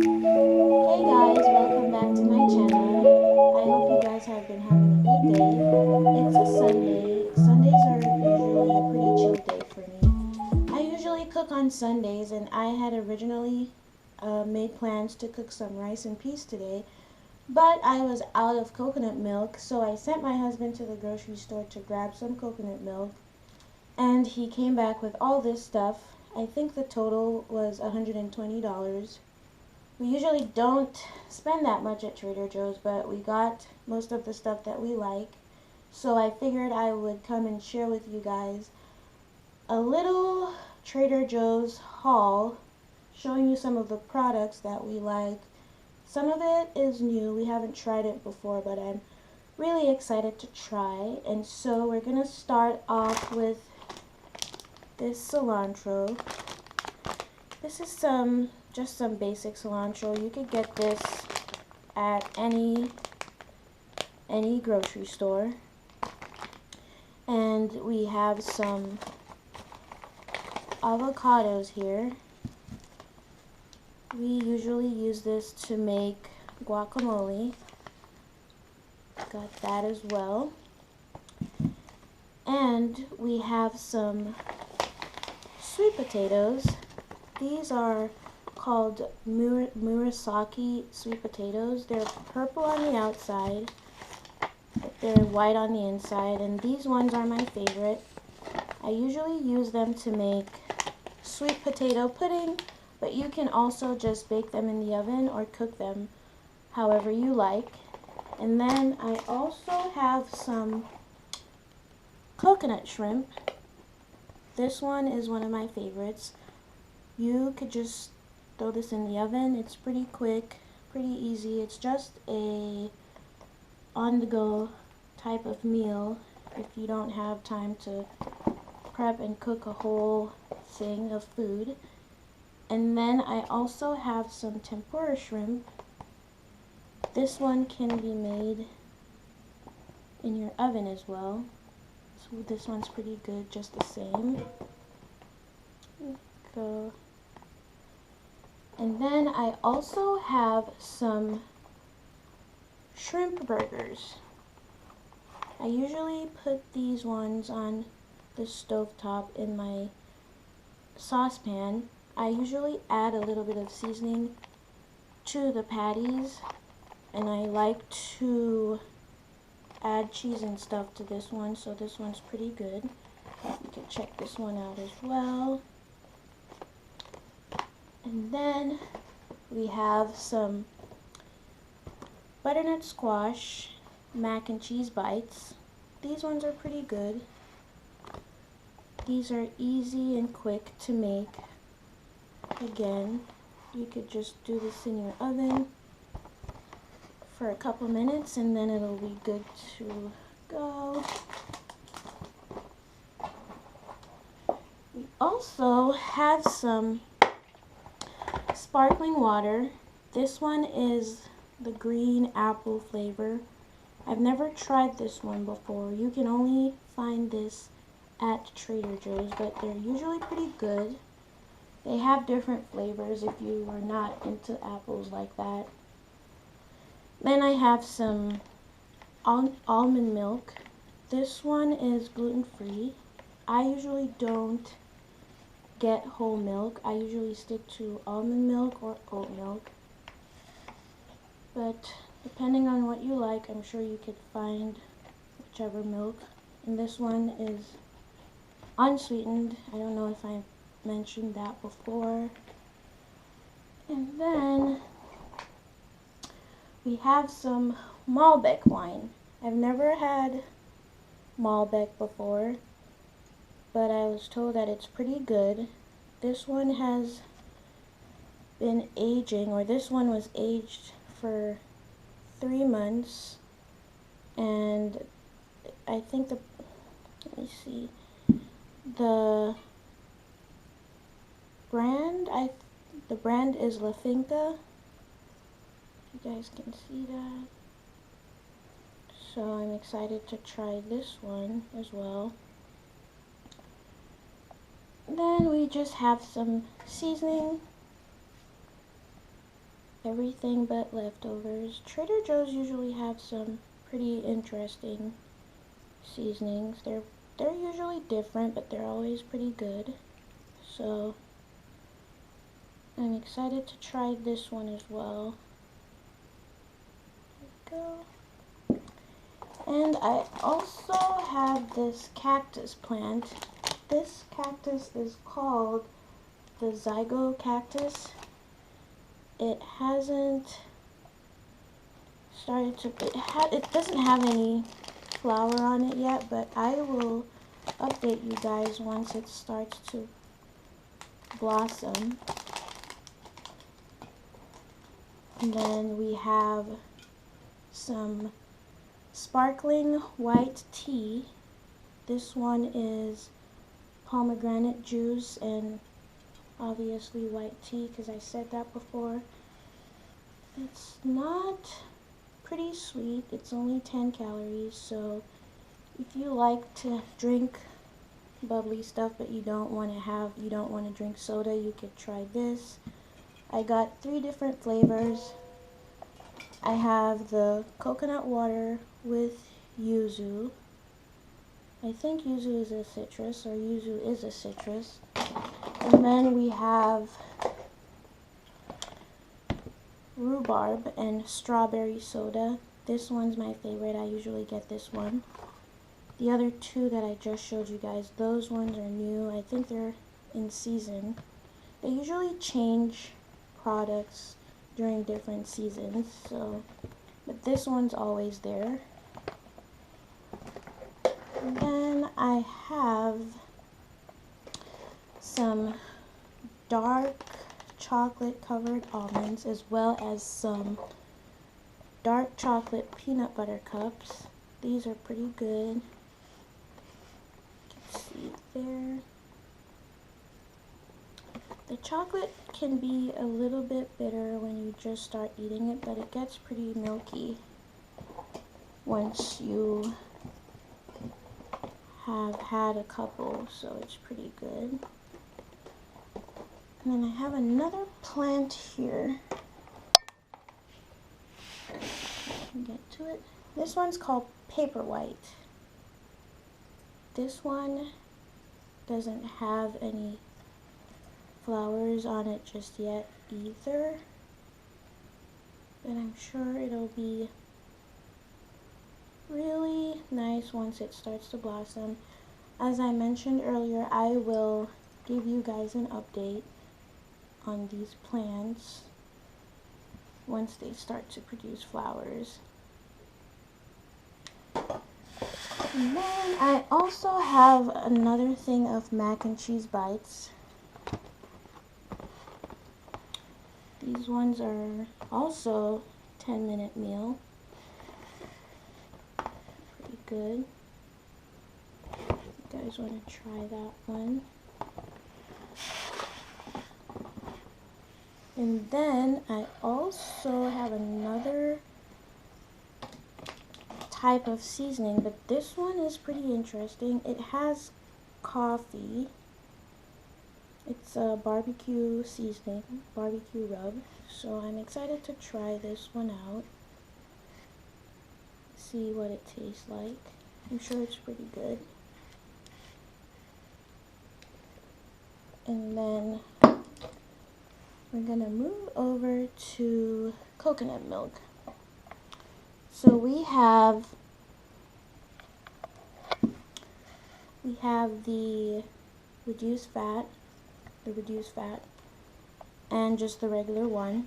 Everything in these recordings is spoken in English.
Hey guys, welcome back to my channel. I hope you guys have been having a good day. It's a Sunday. Sundays are usually a pretty chill day for me. I usually cook on Sundays and I had originally made plans to cook some rice and peas today, but I was out of coconut milk, so I sent my husband to the grocery store to grab some coconut milk, and he came back with all this stuff. I think the total was $120. We usually don't spend that much at Trader Joe's, but we got most of the stuff that we like. So I figured I would come and share with you guys a little Trader Joe's haul, showing you some of the products that we like. Some of it is new. We haven't tried it before, but I'm really excited to try. And so we're going to start off with this cilantro. This is just some basic cilantro. You could get this at any grocery store. And we have some avocados here. We usually use this to make guacamole. Got that as well. And we have some sweet potatoes. These are called Murasaki sweet potatoes. They're purple on the outside, but they're white on the inside, and these ones are my favorite. I usually use them to make sweet potato pudding, but you can also just bake them in the oven or cook them however you like. And then I also have some coconut shrimp. This one is one of my favorites. You could just throw this in the oven. It's pretty quick, pretty easy. It's just a on-the-go type of meal if you don't have time to prep and cook a whole thing of food. And then I also have some tempura shrimp. This one can be made in your oven as well. So this one's pretty good just the same. Go. And then I also have some shrimp burgers. I usually put these ones on the stovetop in my saucepan. I usually add a little bit of seasoning to the patties, and I like to add cheese and stuff to this one, so this one's pretty good. You can check this one out as well. And then we have some butternut squash mac and cheese bites. These ones are pretty good. These are easy and quick to make. Again, you could just do this in your oven for a couple minutes and then it'll be good to go. We also have some sparkling water. This one is the green apple flavor. I've never tried this one before. You can only find this at Trader Joe's, but they're usually pretty good. They have different flavors if you are not into apples like that. Then I have some almond milk. This one is gluten-free. I usually don't get whole milk. I usually stick to almond milk or oat milk. But depending on what you like, I'm sure you could find whichever milk. And this one is unsweetened. I don't know if I mentioned that before. And then we have some Malbec wine. I've never had Malbec before, but I was told that it's pretty good. This one has been aging, or this one was aged for 3 months, and I think let me see, the brand is La Finca. You guys can see that. So I'm excited to try this one as well. Then we just have some seasoning. everything but leftovers. Trader Joe's usually have some pretty interesting seasonings. They're usually different, but they're always pretty good. So I'm excited to try this one as well. There we go. And I also have this cactus plant. This cactus is called the Zygo cactus. It hasn't started to, it doesn't have any flower on it yet, but I will update you guys once it starts to blossom. And then we have some sparkling white tea. This one is pomegranate juice and obviously white tea, because I said that before. It's not pretty sweet. It's only 10 calories, so if you like to drink bubbly stuff but you don't want to drink soda, you could try this. I got 3 different flavors. I have the coconut water with yuzu. I think yuzu is a citrus, or yuzu is a citrus. And then we have rhubarb and strawberry soda. This one's my favorite. I usually get this one. The other 2 that I just showed you guys, those ones are new. I think they're in season. They usually change products during different seasons, so, but this one's always there. And then I have some dark chocolate covered almonds, as well as some dark chocolate peanut butter cups. These are pretty good. You can see it there. The chocolate can be a little bit bitter when you just start eating it, but it gets pretty milky once you have had a couple, so it's pretty good. And then I have another plant here. Get to it. This one's called Paper White. This one doesn't have any flowers on it just yet either, but I'm sure it'll be really nice once it starts to blossom. As I mentioned earlier, I will give you guys an update on these plants once they start to produce flowers. And then I also have another thing of mac and cheese bites. These ones are also 10-minute meal. Pretty good. If you guys want to try that one. And then I also have another type of seasoning, but this one is pretty interesting. It has coffee. It's a barbecue seasoning, barbecue rub. So I'm excited to try this one out. See what it tastes like. I'm sure it's pretty good. And then we're gonna move over to coconut milk. So we have the reduced fat, and just the regular one.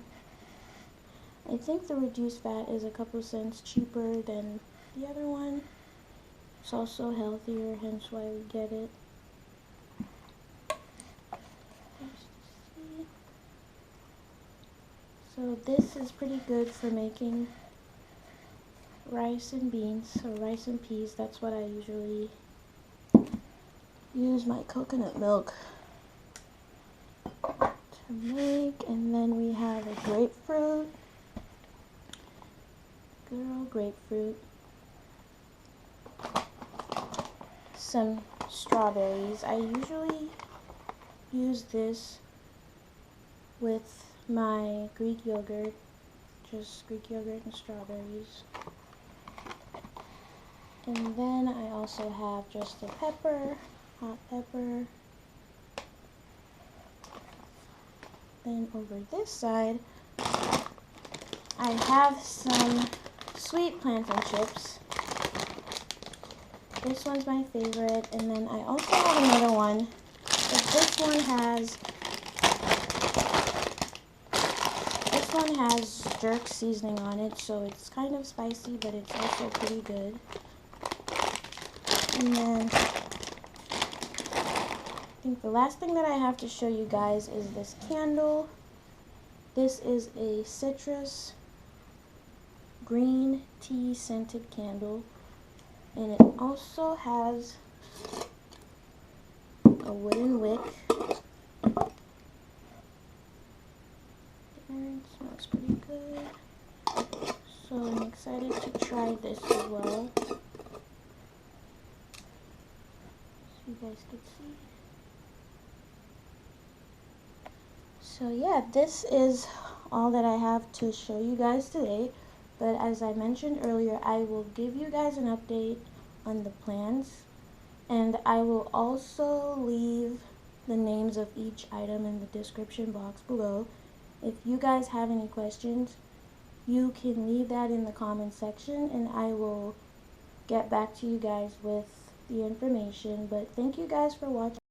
I think the reduced fat is a couple cents cheaper than the other one. It's also healthier, hence why we get it. So this is pretty good for making rice and beans, or rice and peas. That's what I usually use my coconut milk to make. And then we have a grapefruit, good old grapefruit, some strawberries. I usually use this with my Greek yogurt. just Greek yogurt and strawberries. And then I also have just a pepper, hot pepper. Then over this side, I have some sweet plantain chips. This one's my favorite, and then I also have another one, but this one has jerk seasoning on it, so it's kind of spicy, but it's also pretty good. And then I think the last thing that I have to show you guys is this candle. This is a citrus green tea scented candle, and it also has a wooden wick. And it smells pretty good. So I'm excited to try this as well. So you guys can see. So yeah, this is all that I have to show you guys today. But as I mentioned earlier, I will give you guys an update on the plans, and I will also leave the names of each item in the description box below. If you guys have any questions, you can leave that in the comment section, and I will get back to you guys with the information. But thank you guys for watching.